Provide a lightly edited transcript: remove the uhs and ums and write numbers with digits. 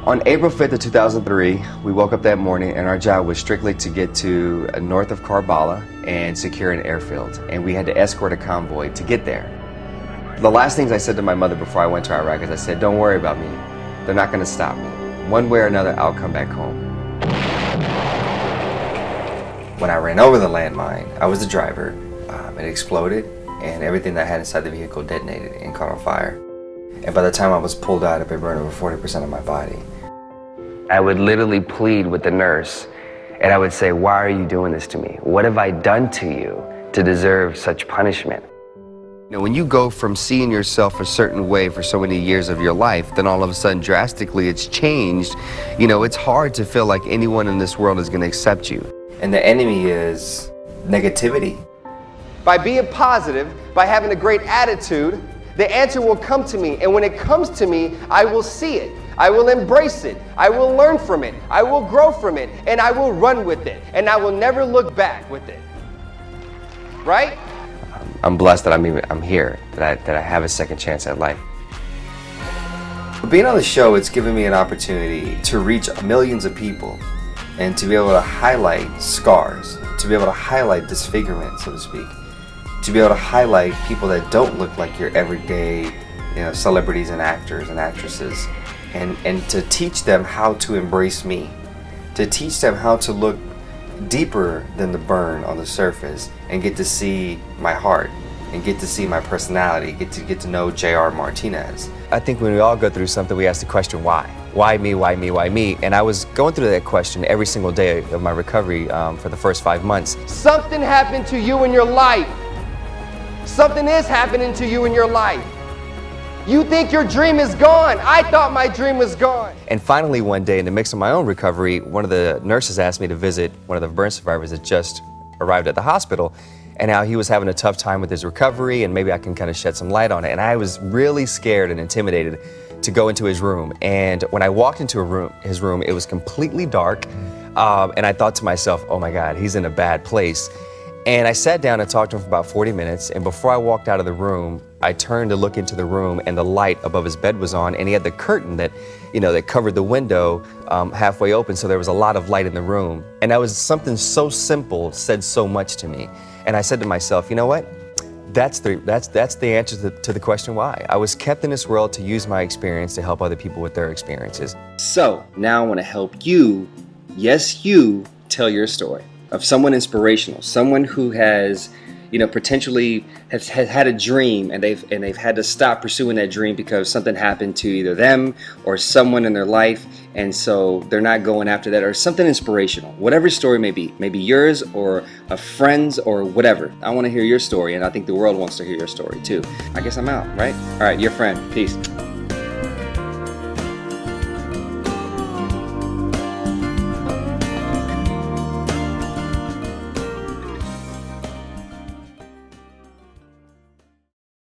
On April 5th of 2003, we woke up that morning and our job was strictly to get to north of Karbala and secure an airfield. And we had to escort a convoy to get there. The last things I said to my mother before I went to Iraq is I said, don't worry about me. They're not going to stop me. One way or another, I'll come back home. When I ran over the landmine, I was the driver. It exploded and everything that I had inside the vehicle detonated and caught on fire. And by the time I was pulled out, it burned over 40% of my body. I would literally plead with the nurse, and I would say, why are you doing this to me? What have I done to you to deserve such punishment? You know, when you go from seeing yourself a certain way for so many years of your life, then all of a sudden drastically it's changed. You know, it's hard to feel like anyone in this world is going to accept you. And the enemy is negativity. By being positive, by having a great attitude, the answer will come to me, and when it comes to me, I will see it. I will embrace it. I will learn from it. I will grow from it, and I will run with it, and I will never look back with it. Right? I'm blessed that I'm here, that I have a second chance at life. Being on the show, it's given me an opportunity to reach millions of people and to be able to highlight scars, to be able to highlight disfigurement, so to speak, to be able to highlight people that don't look like your everyday, celebrities and actors and actresses, and to teach them how to embrace me, to teach them how to look deeper than the burn on the surface and get to see my heart and get to see my personality, get to know JR Martinez. I think when we all go through something, we ask the question, why? Why me, why me, why me? And I was going through that question every single day of my recovery for the first 5 months. Something happened to you in your life. Something is happening to you in your life. You think your dream is gone. I thought my dream was gone. And finally one day in the mix of my own recovery, one of the nurses asked me to visit one of the burn survivors that just arrived at the hospital and how he was having a tough time with his recovery and maybe I can kind of shed some light on it. And I was really scared and intimidated to go into his room. And when I walked into his room, it was completely dark. And I thought to myself, oh my God, he's in a bad place. And I sat down and talked to him for about 40 minutes, and before I walked out of the room, I turned to look into the room, and the light above his bed was on, and he had the curtain that, that covered the window halfway open, so there was a lot of light in the room. And that was something so simple, said so much to me. And I said to myself, you know what? That's the answer to the question why. I was kept in this world to use my experience to help other people with their experiences. So now I want to help you, yes you, tell your story of someone inspirational, someone who has, potentially has had a dream and they've had to stop pursuing that dream because something happened to either them or someone in their life, and so they're not going after that, or something inspirational, whatever story may be, maybe yours or a friend's or whatever. I want to hear your story, and I think the world wants to hear your story too. I guess I'm out, right? All right, your friend. Peace.